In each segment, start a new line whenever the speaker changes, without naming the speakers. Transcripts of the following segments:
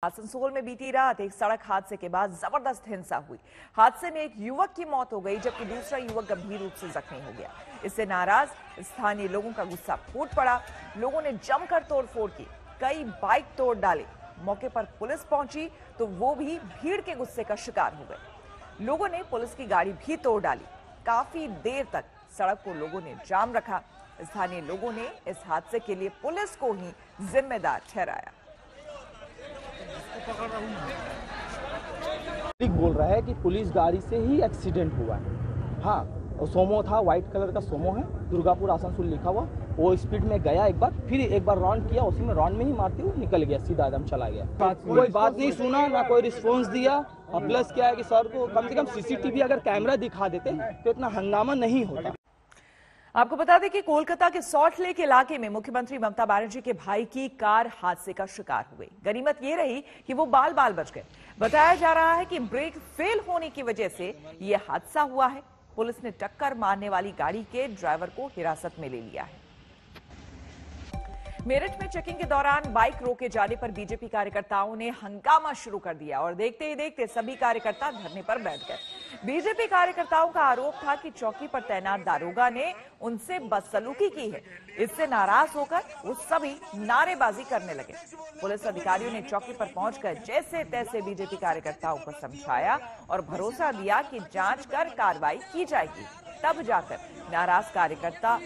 आसनसोल में बीती रात एक सड़क हादसे के बाद जबरदस्त हिंसा हुई। हादसे में एक युवक की मौत हो गई जबकि दूसरा युवक गंभीर रूप से जख्मी हो गया। इससे नाराज स्थानीय लोगों का गुस्सा फूट पड़ा। लोगों ने जमकर तोड़फोड़ की, कई बाइक तोड़ डाले। मौके पर पुलिस पहुंची तो वो भी भीड़ के गुस्से का शिकार हो गए। लोगों ने पुलिस की गाड़ी भी तोड़ डाली। काफी देर तक सड़क को लोगों ने जाम रखा। स्थानीय लोगों ने इस हादसे के लिए पुलिस को ही जिम्मेदार ठहराया।
बोल रहा है कि पुलिस गाड़ी से ही एक्सीडेंट हुआ है। हाँ, और सोमो था, व्हाइट कलर का सोमो है, दुर्गापुर आसनसोल लिखा हुआ। वो स्पीड में गया एक बार, फिर एक बार राउंड किया, उसी में राउंड में ही मारते हुए निकल गया, सीधा एकदम चला गया। कोई बात नहीं सुना, ना कोई रिस्पॉन्स दिया। और प्लस क्या है कि सर को कम से कम सीसीटीवी अगर कैमरा दिखा देते तो इतना हंगामा नहीं होता।
आपको बता दें कि कोलकाता के सॉल्ट लेक इलाके में मुख्यमंत्री ममता बनर्जी के भाई की कार हादसे का शिकार हो गई। गनीमत ये रही कि वो बाल बाल बच गए। बताया जा रहा है कि ब्रेक फेल होने की वजह से ये हादसा हुआ है। पुलिस ने टक्कर मारने वाली गाड़ी के ड्राइवर को हिरासत में ले लिया है। मेरठ में चेकिंग के दौरान बाइक रोके जाने पर बीजेपी कार्यकर्ताओं ने हंगामा शुरू कर दिया और देखते ही देखते सभी कार्यकर्ता धरने पर बैठ गए। बीजेपी कार्यकर्ताओं का आरोप था कि चौकी पर तैनात दारोगा ने उनसे बदसलूकी की है। इससे नाराज होकर वो सभी नारेबाजी करने लगे। पुलिस अधिकारियों ने चौकी पर पहुंचकर जैसे तैसे बीजेपी कार्यकर्ताओं को समझाया और भरोसा दिया कि जांच कर कार्रवाई की जाएगी। तब जाकर नाराज कार्यकर्ता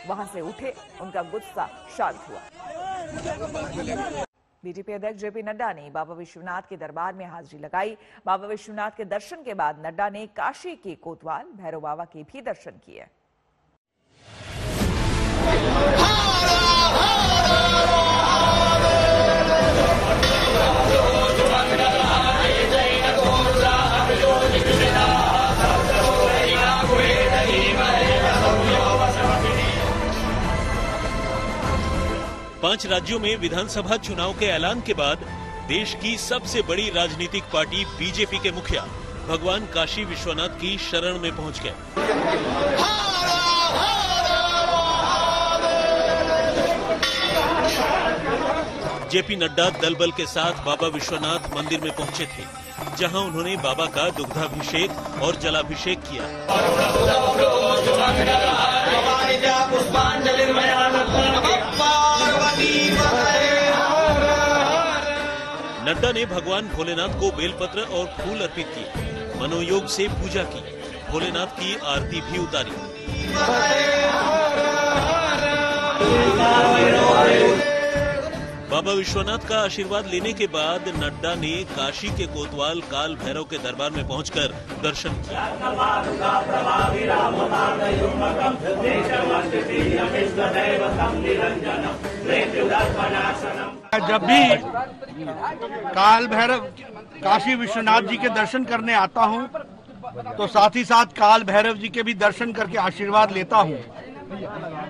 वहां से उठे, उनका गुस्सा शांत हुआ। बीजेपी अध्यक्ष जेपी नड्डा ने बाबा विश्वनाथ के दरबार में हाजिरी लगाई। बाबा विश्वनाथ के दर्शन के बाद नड्डा ने काशी के कोतवाल भैरव बाबा के भी दर्शन किए।
पांच राज्यों में विधानसभा चुनाव के ऐलान के बाद देश की सबसे बड़ी राजनीतिक पार्टी बीजेपी के मुखिया भगवान काशी विश्वनाथ की शरण में पहुंच गए। जेपी नड्डा दलबल के साथ बाबा विश्वनाथ मंदिर में पहुंचे थे, जहां उन्होंने बाबा का दुग्धाभिषेक और जलाभिषेक किया। नड्डा ने भगवान भोलेनाथ को बेलपत्र और फूल अर्पित किए। मनोयोग से पूजा की, भोलेनाथ की आरती भी उतारी। बाबा विश्वनाथ का आशीर्वाद लेने के बाद नड्डा ने काशी के कोतवाल काल भैरव के दरबार में पहुंचकर दर्शन किया।
जब भी काल भैरव काशी विश्वनाथ जी के दर्शन करने आता हूं तो साथ ही साथ काल भैरव जी के भी दर्शन करके आशीर्वाद लेता हूं।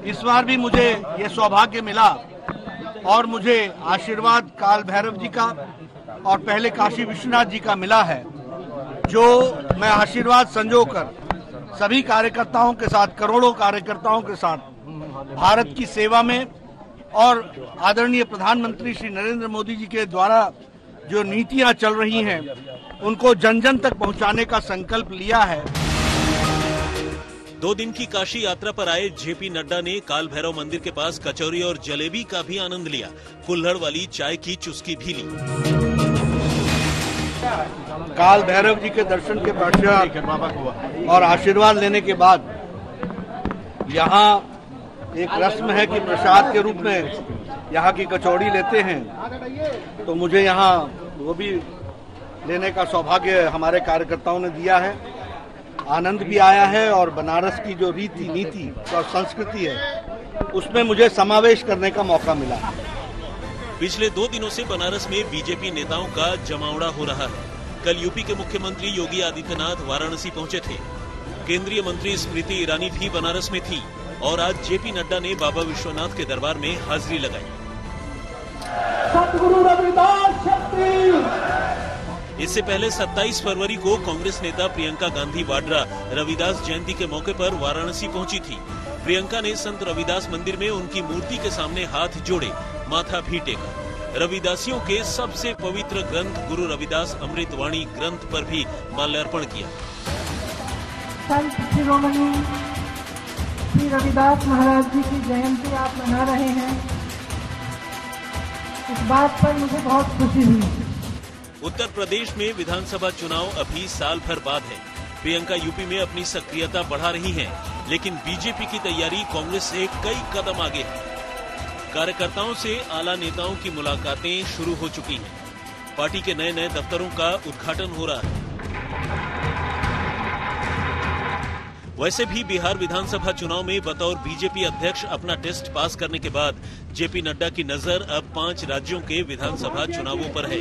इस बार भी मुझे ये सौभाग्य मिला और मुझे आशीर्वाद काल भैरव जी का और पहले काशी विश्वनाथ जी का मिला है, जो मैं आशीर्वाद संजोकर सभी कार्यकर्ताओं के साथ, करोड़ों कार्यकर्ताओं के साथ भारत की सेवा में और आदरणीय प्रधानमंत्री श्री नरेंद्र मोदी जी के द्वारा जो नीतियां चल रही हैं उनको जन जन तक पहुंचाने का संकल्प लिया है।
2 दिन की काशी यात्रा पर आए जेपी नड्डा ने काल भैरव मंदिर के पास कचौरी और जलेबी का भी आनंद लिया। कुल्हड़ वाली चाय की चुस्की भी ली।
काल भैरव जी के दर्शन के पश्चात और आशीर्वाद लेने के बाद यहाँ एक रस्म है कि प्रसाद के रूप में यहाँ की कचौड़ी लेते हैं, तो मुझे यहाँ वो भी लेने का सौभाग्य हमारे कार्यकर्ताओं ने दिया है। आनंद भी आया है और बनारस की जो रीति नीति और संस्कृति है उसमें मुझे समावेश करने का मौका मिला।
पिछले 2 दिनों से बनारस में बीजेपी नेताओं का जमावड़ा हो रहा है। कल यूपी के मुख्यमंत्री योगी आदित्यनाथ वाराणसी पहुंचे थे। केंद्रीय मंत्री स्मृति ईरानी भी बनारस में थी और आज जेपी नड्डा ने बाबा विश्वनाथ के दरबार में हाजिरी लगाई।
सतगुरु रविदास
इससे पहले 27 फरवरी को कांग्रेस नेता प्रियंका गांधी वाड्रा रविदास जयंती के मौके पर वाराणसी पहुंची थी। प्रियंका ने संत रविदास मंदिर में उनकी मूर्ति के सामने हाथ जोड़े, माथा भी टेका। रविदासियों के सबसे पवित्र ग्रंथ गुरु रविदास अमृतवाणी ग्रंथ पर भी माल्यार्पण किया।
संत शिरोमणि श्री रविदास महाराज जी की जयंती आप मना रहे हैं, इस बात पर मुझे बहुत खुशी हुई।
उत्तर प्रदेश में विधानसभा चुनाव अभी साल भर बाद है। प्रियंका यूपी में अपनी सक्रियता बढ़ा रही हैं, लेकिन बीजेपी की तैयारी कांग्रेस से कई कदम आगे है। कार्यकर्ताओं से आला नेताओं की मुलाकातें शुरू हो चुकी हैं। पार्टी के नए नए दफ्तरों का उद्घाटन हो रहा है। वैसे भी बिहार विधानसभा चुनाव में बतौर बीजेपी अध्यक्ष अपना टेस्ट पास करने के बाद जेपी नड्डा की नजर अब 5 राज्यों के विधानसभा चुनावों पर है।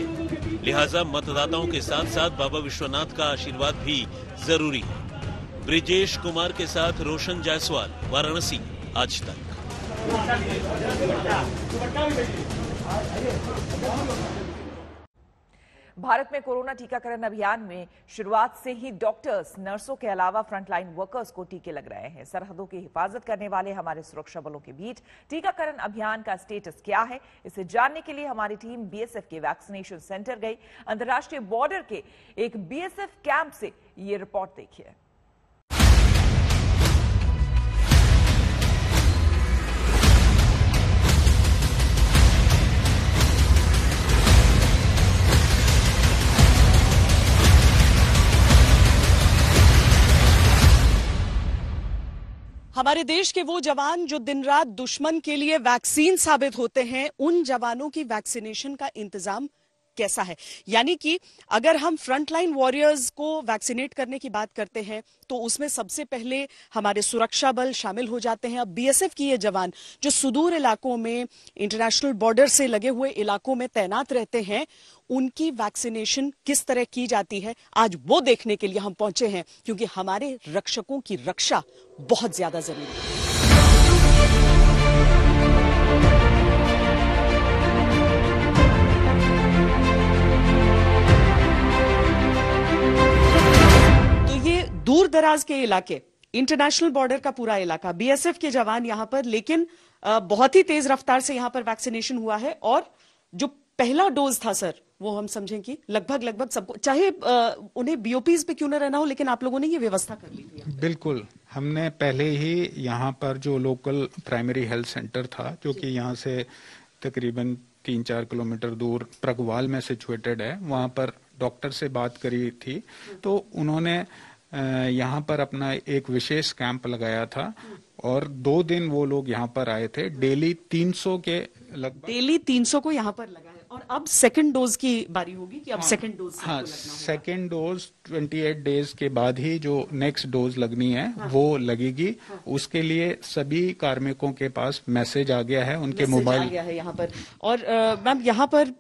लिहाजा मतदाताओं के साथ साथ बाबा विश्वनाथ का आशीर्वाद भी जरूरी है। ब्रिजेश कुमार के साथ रोशन जायसवाल, वाराणसी, आज तक।
भारत में कोरोना टीकाकरण अभियान में शुरुआत से ही डॉक्टर्स, नर्सों के अलावा फ्रंटलाइन वर्कर्स को टीके लग रहे हैं। सरहदों की हिफाजत करने वाले हमारे सुरक्षा बलों के बीच टीकाकरण अभियान का स्टेटस क्या है, इसे जानने के लिए हमारी टीम बीएसएफ के वैक्सीनेशन सेंटर गई। अंतर्राष्ट्रीय बॉर्डर के एक बीएसएफ कैंप से ये रिपोर्ट देखिए।
हमारे देश के वो जवान जो दिन रात दुश्मन के लिए वैक्सीन साबित होते हैं, उन जवानों की वैक्सीनेशन का इंतजाम कैसा है। यानी कि अगर हम फ्रंटलाइन वॉरियर्स को वैक्सीनेट करने की बात करते हैं तो उसमें सबसे पहले हमारे सुरक्षा बल शामिल हो जाते हैं। अब बीएसएफ की ये जवान जो सुदूर इलाकों में, इंटरनेशनल बॉर्डर से लगे हुए इलाकों में तैनात रहते हैं, उनकी वैक्सीनेशन किस तरह की जाती है, आज वो देखने के लिए हम पहुंचे हैं, क्योंकि हमारे रक्षकों की रक्षा बहुत ज्यादा जरूरी है। दूर दराज के इलाके, इंटरनेशनल बॉर्डर का पूरा इलाका, बीएसएफ के जवान यहां पर, लेकिन बहुत ही तेज रफ्तार से यहां पर वैक्सीनेशन हुआ है। और जो पहला डोज था सर, वो हम समझें कि लगभग सबको, चाहे उन्हें बीओपीज पे क्यों न रहना हो, लेकिन आप लोगों ने ये व्यवस्था कर ली थी।
बिल्कुल, हमने पहले ही यहाँ पर जो लोकल प्राइमरी हेल्थ सेंटर था, जो कि यहाँ से तकरीबन 3-4 किलोमीटर दूर प्रगवाल में सिचुएटेड है, वहाँ पर डॉक्टर से बात करी थी, तो उन्होंने यहाँ पर अपना एक विशेष कैंप लगाया था और 2 दिन वो लोग यहाँ पर आए थे। डेली 300 के लगभग, डेली
300 को यहाँ पर लगा है। और अब सेकंड डोज की बारी होगी कि अब सेकंड डोज,
हाँ, सेकंड डोज 28 डेज के बाद ही जो नेक्स्ट डोज लगनी है, हाँ, वो लगेगी। हाँ, उसके लिए सभी कार्मिकों के पास मैसेज आ गया है, उनके मोबाइल आ गया
है यहाँ पर। और मैम यहाँ पर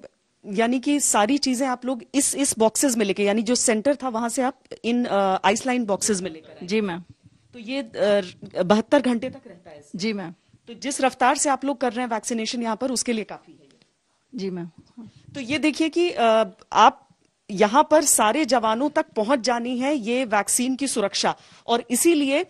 यानी कि सारी चीजें आप लोग इस बॉक्सेस में लेके, यानी जो सेंटर था वहां से आप इन आइसलाइन बॉक्सेस में लेकर?
जी मैम।
तो ये 72 घंटे तक रहता है?
जी मैम।
तो जिस रफ्तार से आप लोग कर रहे हैं वैक्सीनेशन यहाँ पर, उसके लिए काफी है?
जी मैम।
तो ये देखिए कि आप यहाँ पर सारे जवानों तक पहुंच जानी है ये वैक्सीन की सुरक्षा, और इसीलिए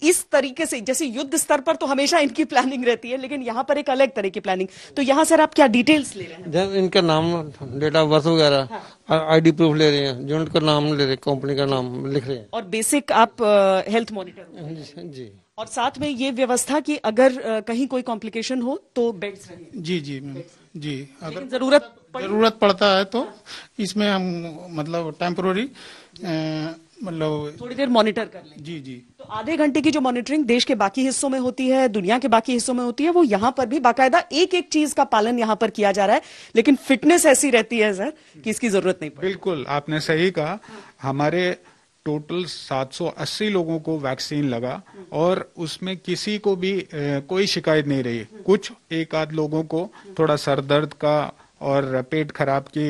इस तरीके से, जैसे युद्ध स्तर पर तो हमेशा इनकी प्लानिंग रहती है, लेकिन यहाँ पर एक अलग तरह की प्लानिंग। तो यहाँ सर आप क्या डिटेल्स ले रहे हैं?
जब इनका नाम, डेट ऑफ बर्थ वगैरह, हाँ, आईडी प्रूफ ले रहे हैं, यूनिट का नाम ले रहे हैं, कंपनी का नाम लिख रहे हैं,
और बेसिक आप हेल्थ मॉनिटर
जी।
और साथ में ये व्यवस्था कि अगर कहीं कोई कॉम्प्लिकेशन हो तो बेड्स रहें।
जी जी मैम जी, अगर
जरूरत
पड़ता है तो इसमें हम मतलब टेम्पोररी मतलब
थोड़ी देर मॉनिटर कर लें।
जी जी।
तो आधे घंटे की जो मॉनिटरिंग देश के बाकी हिस्सों में होती है, दुनिया के बाकी हिस्सों में होती है, वो यहाँ पर भी बाकायदा एक एक चीज का पालन यहाँ पर किया जा रहा है। लेकिन फिटनेस ऐसी रहती है सर कि इसकी जरूरत नहीं पड़ती।
बिल्कुल, आपने सही कहा। हमारे टोटल 780 लोगों को वैक्सीन लगा और उसमें किसी को भी कोई शिकायत नहीं रही। कुछ एक आध लोगों को थोड़ा सर दर्द का और पेट खराब की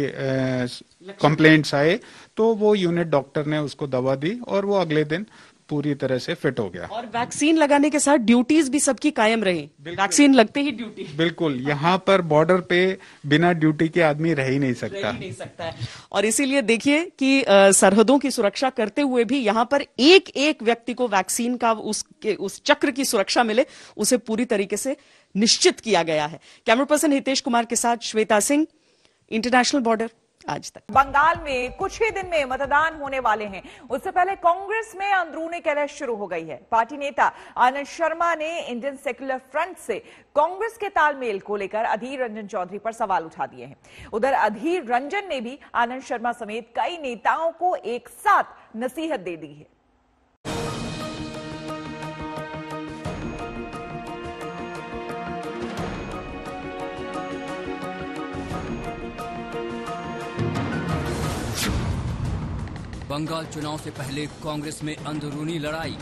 कंप्लेंट्स आए, तो वो यूनिट डॉक्टर ने उसको दवा दी और वो अगले दिन पूरी तरह से फिट हो गया।
और वैक्सीन लगाने के साथ ड्यूटीज भी सबकी कायम रही। वैक्सीन लगते ही ड्यूटी।
बिल्कुल, यहाँ पर बॉर्डर पे बिना ड्यूटी के आदमी रह ही नहीं सकता।
है। और इसीलिए देखिए कि सरहदों की सुरक्षा करते हुए भी यहाँ पर एक एक व्यक्ति को वैक्सीन का उस चक्र की सुरक्षा मिले, उसे पूरी तरीके से निश्चित किया गया है। कैमरा पर्सन हितेश कुमार के साथ श्वेता सिंह, इंटरनेशनल बॉर्डर, आज तक।
बंगाल में कुछ ही दिन में मतदान होने वाले हैं। उससे पहले कांग्रेस में अंदरूनी कलह शुरू हो गई है। पार्टी नेता आनंद शर्मा ने इंडियन सेक्युलर फ्रंट से कांग्रेस के तालमेल को लेकर अधीर रंजन चौधरी पर सवाल उठा दिए हैं। उधर अधीर रंजन ने भी आनंद शर्मा समेत कई नेताओं को एक साथ नसीहत दे दी है।
बंगाल चुनाव से पहले कांग्रेस में अंदरूनी लड़ाई।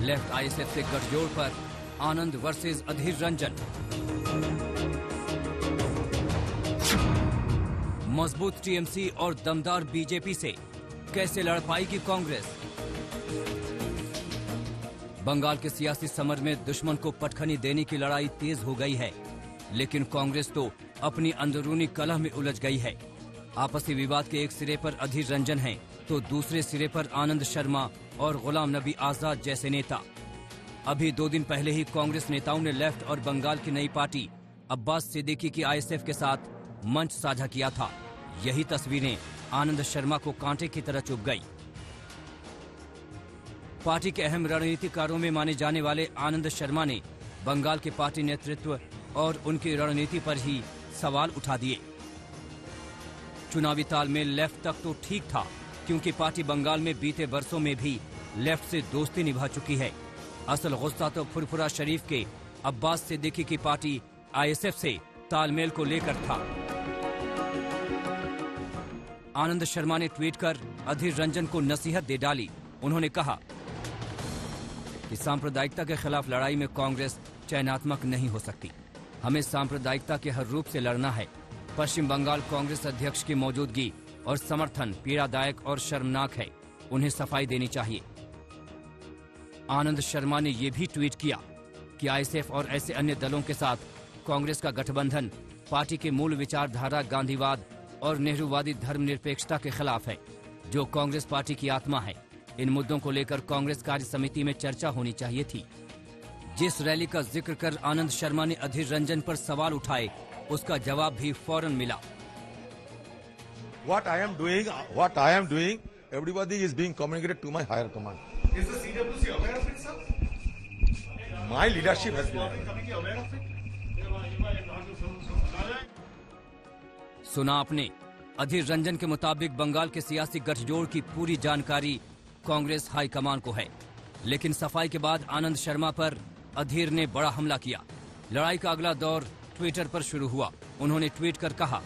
लेफ्ट आईएसएफ से गठजोड़ पर आनंद वर्सेस अधीर रंजन। मजबूत टीएमसी और दमदार बीजेपी से कैसे लड़ पाएगी कांग्रेस। बंगाल के सियासी समर में दुश्मन को पटखनी देने की लड़ाई तेज हो गई है, लेकिन कांग्रेस तो अपनी अंदरूनी कलह में उलझ गई है। आपसी विवाद के एक सिरे पर अधीर रंजन हैं, तो दूसरे सिरे पर आनंद शर्मा और गुलाम नबी आजाद जैसे नेता। अभी 2 दिन पहले ही कांग्रेस नेताओं ने लेफ्ट और बंगाल की नई पार्टी अब्बास सिद्दीकी की आईएसएफ के साथ मंच साझा किया था। यही तस्वीरें आनंद शर्मा को कांटे की तरह चुभ गई। पार्टी के अहम रणनीतिकारों में माने जाने वाले आनंद शर्मा ने बंगाल के पार्टी नेतृत्व और उनकी रणनीति पर ही सवाल उठा दिए। चुनावी तालमेल लेफ्ट तक तो ठीक था, क्योंकि पार्टी बंगाल में बीते वर्षों में भी लेफ्ट से दोस्ती निभा चुकी है। असल गुस्सा तो फुरफुरा शरीफ के अब्बास सिद्दीकी की पार्टी आईएसएफ से तालमेल को लेकर था। आनंद शर्मा ने ट्वीट कर अधीर रंजन को नसीहत दे डाली। उन्होंने कहा कि सांप्रदायिकता के खिलाफ लड़ाई में कांग्रेस चयनात्मक नहीं हो सकती। हमें सांप्रदायिकता के हर रूप से लड़ना है। पश्चिम बंगाल कांग्रेस अध्यक्ष की मौजूदगी और समर्थन पीड़ादायक और शर्मनाक है। उन्हें सफाई देनी चाहिए। आनंद शर्मा ने यह भी ट्वीट किया कि आईएसएफ और ऐसे अन्य दलों के साथ कांग्रेस का गठबंधन पार्टी के मूल विचारधारा गांधीवाद और नेहरूवादी धर्मनिरपेक्षता के खिलाफ है, जो कांग्रेस पार्टी की आत्मा है। इन मुद्दों को लेकर कांग्रेस कार्य समिति में चर्चा होनी चाहिए थी। जिस रैली का जिक्र कर आनंद शर्मा ने अधीर रंजन पर सवाल उठाए, उसका जवाब भी फौरन मिला।
What I am doing, everybody is being communicated to my higher command. Is the CWC aware of it, sir? My leadership has been aware of it.
सुना आपने। अधीर रंजन के मुताबिक बंगाल के सियासी गठजोड़ की पूरी जानकारी कांग्रेस हाईकमान को है, लेकिन सफाई के बाद आनंद शर्मा पर अधीर ने बड़ा हमला किया। लड़ाई का अगला दौर ट्विटर पर शुरू हुआ। उन्होंने ट्वीट कर कहा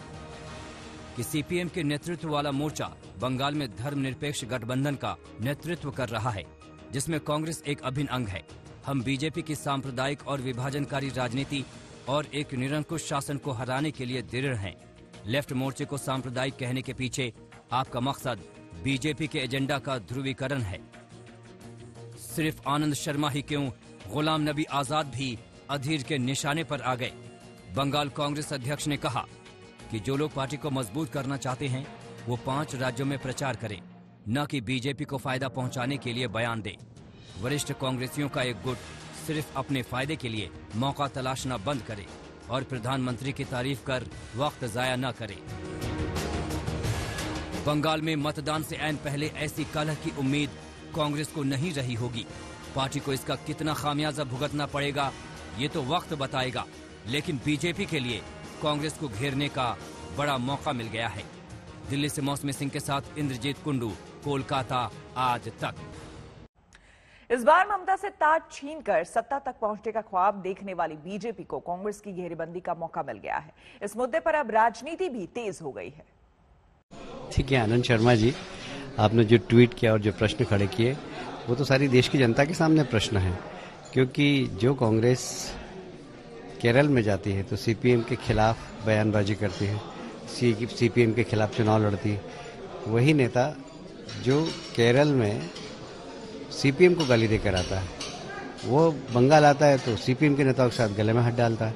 कि सीपीएम के नेतृत्व वाला मोर्चा बंगाल में धर्मनिरपेक्ष गठबंधन का नेतृत्व कर रहा है, जिसमें कांग्रेस एक अभिन्न अंग है। हम बीजेपी की सांप्रदायिक और विभाजनकारी राजनीति और एक निरंकुश शासन को हराने के लिए दृढ़ हैं। लेफ्ट मोर्चे को सांप्रदायिक कहने के पीछे आपका मकसद बीजेपी के एजेंडा का ध्रुवीकरण है। सिर्फ आनंद शर्मा ही क्यों, गुलाम नबी आजाद भी अधीर के निशाने पर आ गए। बंगाल कांग्रेस अध्यक्ष ने कहा कि जो लोग पार्टी को मजबूत करना चाहते हैं, वो 5 राज्यों में प्रचार करें, न कि बीजेपी को फायदा पहुंचाने के लिए बयान दे। वरिष्ठ कांग्रेसियों का एक गुट सिर्फ अपने फायदे के लिए मौका तलाशना बंद करे और प्रधानमंत्री की तारीफ कर वक्त जाया न करे। बंगाल में मतदान से ऐन पहले ऐसी कलह की उम्मीद कांग्रेस को नहीं रही होगी। पार्टी को इसका कितना खामियाजा भुगतना पड़ेगा, ये तो वक्त बताएगा, लेकिन बीजेपी के लिए कांग्रेस को घेरने का बड़ा मौका मिल गया है। दिल्ली से मौसमी सिंह के साथ इंद्रजीत कुंडू, कोलकाता, आज तक।
इस बार ममता से ताज छीनकर सत्ता तक पहुंचने का ख्वाब देखने वाली बीजेपी को कांग्रेस की घेरेबंदी का मौका मिल गया है। इस मुद्दे पर अब राजनीति भी तेज हो गई है।
ठीक है आनंद शर्मा जी, आपने जो ट्वीट किया और जो प्रश्न खड़े किए, वो तो सारी देश की जनता के सामने प्रश्न है। क्योंकि जो कांग्रेस केरल में जाती है तो सीपीएम के खिलाफ बयानबाजी करती है, सीपीएम के खिलाफ चुनाव लड़ती, वही नेता जो केरल में सीपीएम को गाली देकर आता है, वो बंगाल आता है तो सीपीएम के नेताओं के साथ गले में हाथ डालता है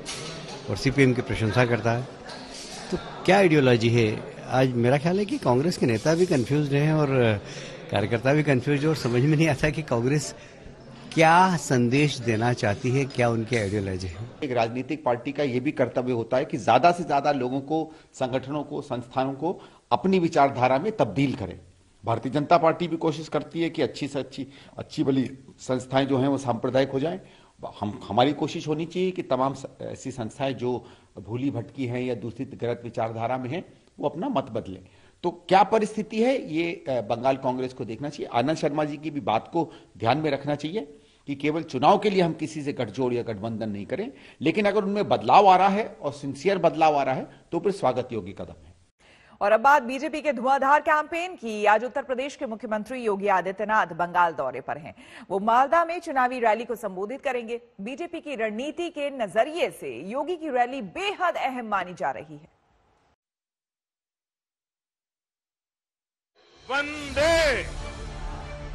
और सीपीएम की प्रशंसा करता है। तो क्या आइडियोलॉजी है? आज मेरा ख्याल है कि कांग्रेस के नेता भी कंफ्यूज हैं और कार्यकर्ता भी कंफ्यूज है और समझ में नहीं आता कि कांग्रेस क्या संदेश देना चाहती है, क्या उनकी आइडियोलॉजी है।
एक राजनीतिक पार्टी का ये भी कर्तव्य होता है कि ज्यादा से ज्यादा लोगों को, संगठनों को, संस्थानों को अपनी विचारधारा में तब्दील करें। भारतीय जनता पार्टी भी कोशिश करती है कि अच्छी से अच्छी भली संस्थाएं जो हैं वो सांप्रदायिक हो जाएं। हमारी कोशिश होनी चाहिए कि तमाम ऐसी संस्थाएं जो भूली भटकी हैं या दूसरी गलत विचारधारा में हैं वो अपना मत बदलें। तो क्या परिस्थिति है ये बंगाल कांग्रेस को देखना चाहिए। आनंद शर्मा जी की भी बात को ध्यान में रखना चाहिए कि केवल चुनाव के लिए हम किसी से गठजोड़ या गठबंधन नहीं करें, लेकिन अगर उनमें बदलाव आ रहा है और सिंसियर बदलाव आ रहा है तो फिर स्वागत योग्य कदम है।
और अब बात बीजेपी के धुआंधार कैंपेन की। आज उत्तर प्रदेश के मुख्यमंत्री योगी आदित्यनाथ बंगाल दौरे पर हैं। वो मालदा में चुनावी रैली को संबोधित करेंगे। बीजेपी की रणनीति के नजरिए से योगी की रैली बेहद अहम मानी जा रही है।
वंदे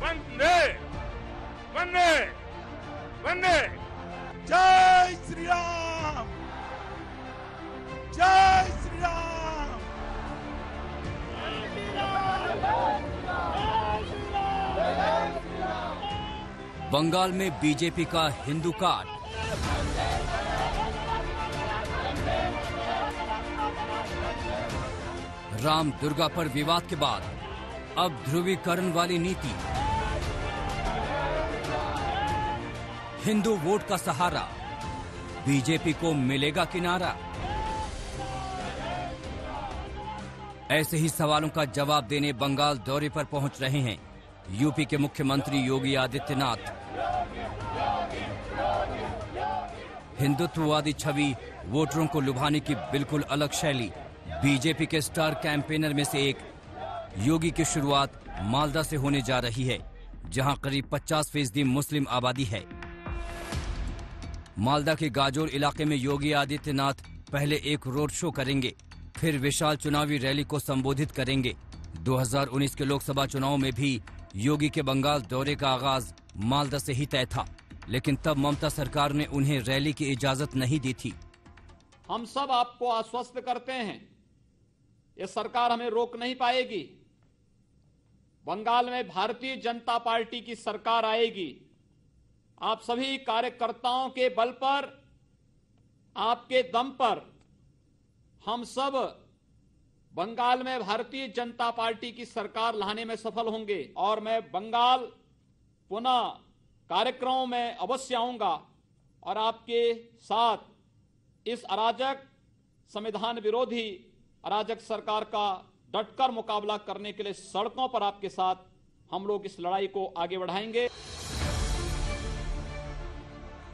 वंदे वंदे वंदे, जय श्री राम, जय श्री राम।
बंगाल में बीजेपी का हिंदू कार्ड। राम दुर्गा पर विवाद के बाद अब ध्रुवीकरण वाली नीति। हिंदू वोट का सहारा, बीजेपी को मिलेगा किनारा। ऐसे ही सवालों का जवाब देने बंगाल दौरे पर पहुंच रहे हैं यूपी के मुख्यमंत्री योगी आदित्यनाथ। हिंदुत्ववादी छवि, वोटरों को लुभाने की बिल्कुल अलग शैली। बीजेपी के स्टार कैंपेनर में से एक योगी की शुरुआत मालदा से होने जा रही है, जहां करीब 50% मुस्लिम आबादी है। मालदा के गाजोल इलाके में योगी आदित्यनाथ पहले एक रोड शो करेंगे, फिर विशाल चुनावी रैली को संबोधित करेंगे। 2019 के लोकसभा चुनाव में भी योगी के बंगाल दौरे का आगाज मालदा से ही तय था, लेकिन तब ममता सरकार ने उन्हें रैली की इजाजत नहीं दी थी।
हम सब आपको आश्वस्त करते हैं, ये सरकार हमें रोक नहीं पाएगी। बंगाल में भारतीय जनता पार्टी की सरकार आएगी। आप सभी कार्यकर्ताओं के बल पर, आपके दम पर हम सब बंगाल में भारतीय जनता पार्टी की सरकार लाने में सफल होंगे और मैं बंगाल पुनः कार्यक्रमों में अवश्य आऊंगा और आपके साथ इस अराजक, संविधान विरोधी अराजक सरकार का डटकर मुकाबला करने के लिए सड़कों पर आपके साथ हम लोग इस लड़ाई को आगे बढ़ाएंगे।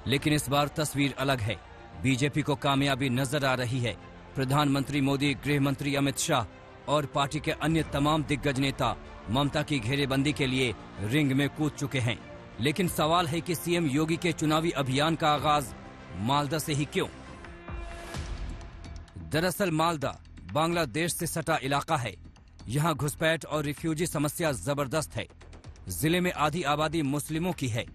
लेकिन इस बार तस्वीर अलग है। बीजेपी को कामयाबी नजर आ रही है। प्रधानमंत्री मोदी, गृह मंत्री अमित शाह और पार्टी के अन्य तमाम दिग्गज नेता ममता की घेरेबंदी के लिए रिंग में कूद चुके हैं। लेकिन सवाल है कि सीएम योगी के चुनावी अभियान का आगाज मालदा से ही क्यों? दरअसल मालदा बांग्लादेश से सटा इलाका है। यहाँ घुसपैठ और रिफ्यूजी समस्या जबरदस्त है। जिले में आधी आबादी मुस्लिमों की है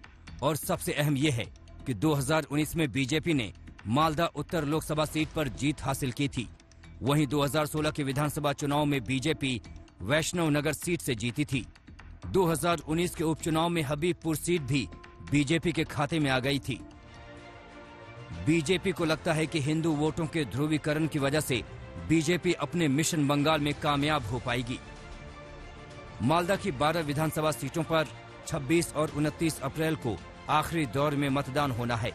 और सबसे अहम यह है कि 2019 में बीजेपी ने मालदा उत्तर लोकसभा सीट पर जीत हासिल की थी। वहीं 2016 के विधानसभा चुनाव में बीजेपी वैष्णव नगर सीट से जीती थी। 2019 के उपचुनाव में हबीबपुर सीट भी बीजेपी के खाते में आ गई थी। बीजेपी को लगता है कि हिंदू वोटों के ध्रुवीकरण की वजह से बीजेपी अपने मिशन बंगाल में कामयाब हो पाएगी। मालदा की 12 विधानसभा सीटों पर 26 और 29 अप्रैल को आखिरी दौर में मतदान होना है।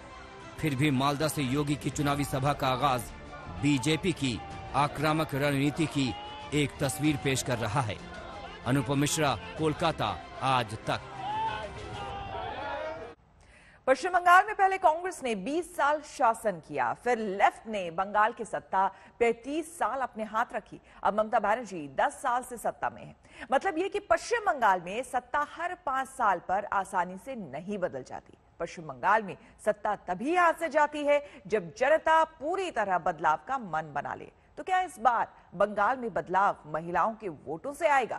फिर भी मालदा से योगी की चुनावी सभा का आगाज बीजेपी की आक्रामक रणनीति की एक तस्वीर पेश कर रहा है। अनुपम मिश्रा, कोलकाता, आज तक।
पश्चिम बंगाल में पहले कांग्रेस ने 20 साल शासन किया, फिर लेफ्ट ने बंगाल की सत्ता 35 साल अपने हाथ रखी। अब ममता बनर्जी 10 साल से सत्ता में है। मतलब ये कि पश्चिम बंगाल में सत्ता हर 5 साल पर आसानी से नहीं बदल जाती। पश्चिम बंगाल में सत्ता तभी हाथ से जाती है जब जनता पूरी तरह बदलाव का मन बना ले। तो क्या इस बार बंगाल में बदलाव महिलाओं के वोटों से आएगा?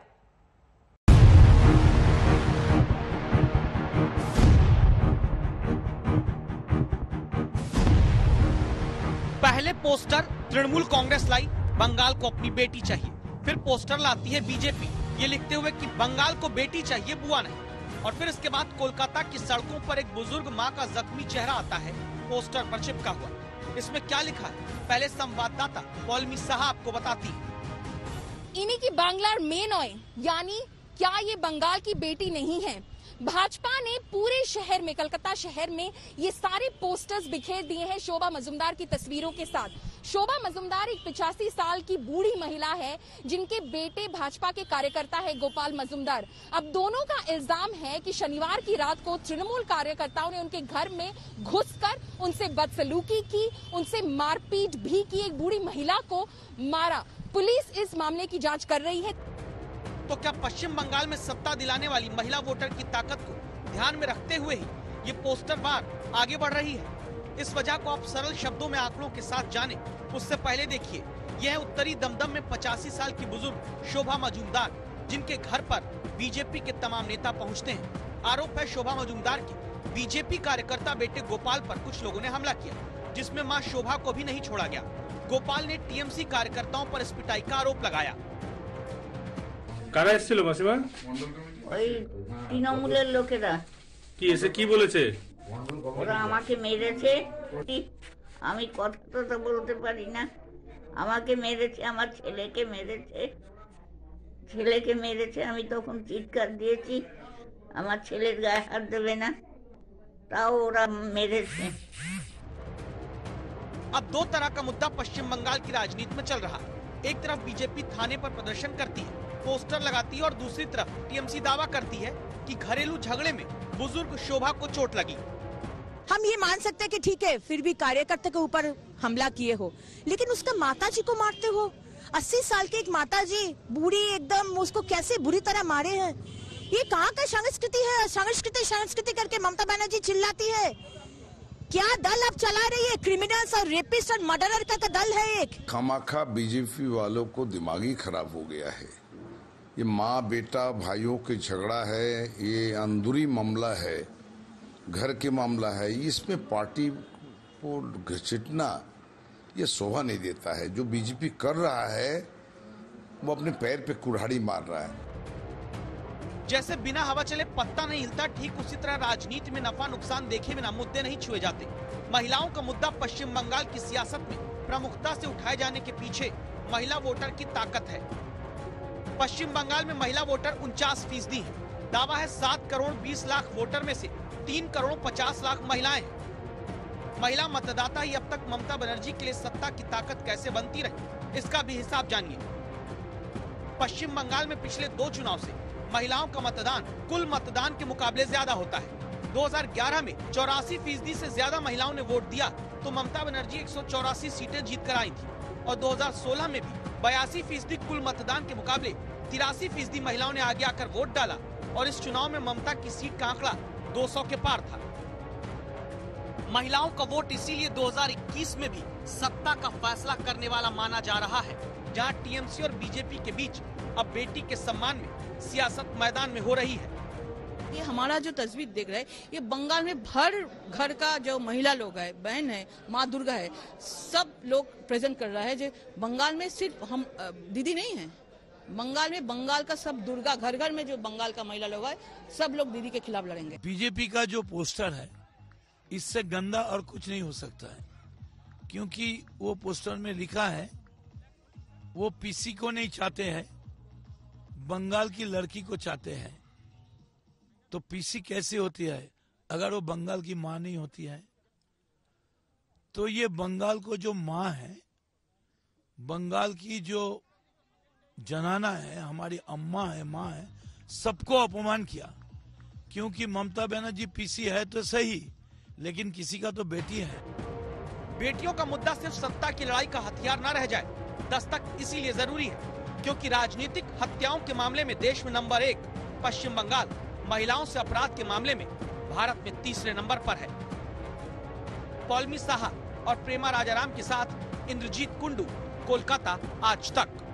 पहले पोस्टर तृणमूल कांग्रेस लाई बंगाल को अपनी बेटी चाहिए, फिर पोस्टर लाती है बीजेपी ये लिखते हुए कि बंगाल को बेटी चाहिए बुआ नहीं, और फिर इसके बाद कोलकाता की सड़कों पर एक बुजुर्ग मां का जख्मी चेहरा आता है पोस्टर पर चिपका हुआ। इसमें क्या लिखा है, पहले संवाददाता पॉलमी साहा आपको बताती है।
इन्हीं की बांग्लार में नॉय, यानी क्या ये बंगाल की बेटी नहीं है? भाजपा ने पूरे शहर में, कलकत्ता शहर में ये सारे पोस्टर्स बिखेर दिए हैं शोभा मजुमदार की तस्वीरों के साथ। शोभा मजुमदार एक 85 साल की बूढ़ी महिला है जिनके बेटे भाजपा के कार्यकर्ता है गोपाल मजुमदार। अब दोनों का इल्जाम है कि शनिवार की रात को तृणमूल कार्यकर्ताओं ने उनके घर में घुसकर उनसे बदसलूकी की, उनसे मारपीट भी की, एक बूढ़ी महिला को मारा। पुलिस इस मामले की जांच कर रही है।
तो क्या पश्चिम बंगाल में सत्ता दिलाने वाली महिला वोटर की ताकत को ध्यान में रखते हुए ही ये पोस्टर वार आगे बढ़ रही है? इस वजह को आप सरल शब्दों में आंकड़ों के साथ जाने उससे पहले देखिए, यह है उत्तरी दमदम में 85 साल की बुजुर्ग शोभा मजुमदार, जिनके घर पर बीजेपी के तमाम नेता पहुंचते हैं। आरोप है शोभा मजुमदार की बीजेपी कार्यकर्ता बेटे गोपाल पर कुछ लोगों ने हमला किया, जिसमें मां शोभा को भी नहीं छोड़ा गया। गोपाल ने टीएमसी कार्यकर्ताओं पर इस पिटाई का आरोप लगाया।
কারা এসেছিল মাসিমা?
ওই তৃণমূলের লোকেরা।
কি এসে কি বলেছে?
ওরা আমাকে মেরেছে, আমি কথা তো বলতে পারি না। আমাকে মেরেছে, আমার ছেলেকে মেরেছে। আমি তখন চিৎকার দিয়েছি আমার ছেলের গায়ে হাত দেবে না, তাও ওরা মেরেছে।
अब दो तरह का मुद्दा पश्चिम बंगाल की राजनीति में चल रहा है। एक तरफ बीजेपी थाने पर प्रदर्शन करती है, पोस्टर लगाती है, और दूसरी तरफ टीएमसी दावा करती है कि घरेलू झगड़े में बुजुर्ग शोभा को चोट लगी।
हम ये मान सकते हैं कि ठीक है, फिर भी कार्यकर्ता के ऊपर हमला किए हो, लेकिन उसका माताजी को मारते हो। 80 साल की एक माताजी बूढ़ी एकदम, उसको कैसे बुरी तरह मारे हैं। ये कहाँ का संस्कृति है? संस्कृति करके ममता बनर्जी चिल्लाती है। क्या दल अब चला रही है? क्रिमिनल्स और रेपिस्ट और मर्डरर का दल है एक।
खामाखा बीजेपी वालों को दिमागी खराब हो गया है। ये माँ बेटा भाइयों के झगड़ा है, ये अंदरूनी मामला है, घर के मामला है। इसमें पार्टी को घसीटना ये शोभा नहीं देता है। जो बीजेपी कर रहा है वो अपने पैर पे कुल्हाड़ी मार रहा है।
जैसे बिना हवा चले पत्ता नहीं हिलता, ठीक उसी तरह राजनीति में नफा नुकसान देखे बिना मुद्दे नहीं छुए जाते। महिलाओं का मुद्दा पश्चिम बंगाल की सियासत में प्रमुखता से उठाए जाने के पीछे महिला वोटर की ताकत है। पश्चिम बंगाल में महिला वोटर 49% है। दावा है 7 करोड़ 20 लाख वोटर में से 3 करोड़ 50 लाख महिलाएं हैं। महिला मतदाता ही अब तक ममता बनर्जी के लिए सत्ता की ताकत कैसे बनती रही, इसका भी हिसाब जानिए। पश्चिम बंगाल में पिछले 2 चुनाव से महिलाओं का मतदान कुल मतदान के मुकाबले ज्यादा होता है। 2011 में 84% से ज्यादा महिलाओं ने वोट दिया तो ममता बनर्जी 184 सीटें जीत कर आई थी, और 2016 में भी 82% कुल मतदान के मुकाबले 83% महिलाओं ने आगे आकर वोट डाला, और इस चुनाव में ममता की सीट का आंकड़ा 200 के पार था। महिलाओं का वोट इसीलिए 2021 में भी सत्ता का फैसला करने वाला माना जा रहा है, जहां टीएमसी और बीजेपी के बीच अब बेटी के सम्मान में सियासत मैदान में हो रही है।
ये हमारा जो तस्वीर देख रहे हैं, ये बंगाल में भर घर का जो महिला लोग है, बहन है, माँ दुर्गा है, सब लोग प्रेजेंट कर रहा है। जो बंगाल में सिर्फ हम दीदी नहीं है, बंगाल में बंगाल का सब दुर्गा, घर घर में जो बंगाल का महिला लोग है, सब लोग दीदी के खिलाफ लड़ेंगे।
बीजेपी का जो पोस्टर है, इससे गंदा और कुछ नहीं हो सकता है, क्योंकि वो पोस्टर में लिखा है वो पीसी को नहीं चाहते हैं, बंगाल की लड़की को चाहते हैं। तो पीसी कैसे होती है अगर वो बंगाल की मां नहीं होती है? तो ये बंगाल को जो मां है, बंगाल की जो जनाना है, हमारी अम्मा है, मां है, सबको अपमान किया। क्योंकि ममता बनर्जी पीसी है तो सही, लेकिन किसी का तो बेटी है।
बेटियों का मुद्दा सिर्फ सत्ता की लड़ाई का हथियार न रह जाए, दस्तक इसीलिए जरूरी है क्योंकि राजनीतिक हत्याओं के मामले में देश में नंबर 1 पश्चिम बंगाल, महिलाओं से अपराध के मामले में भारत में 3रे नंबर पर है। पॉलमी साहा और प्रेमा राजाराम के साथ इंद्रजीत कुंडू, कोलकाता आज तक।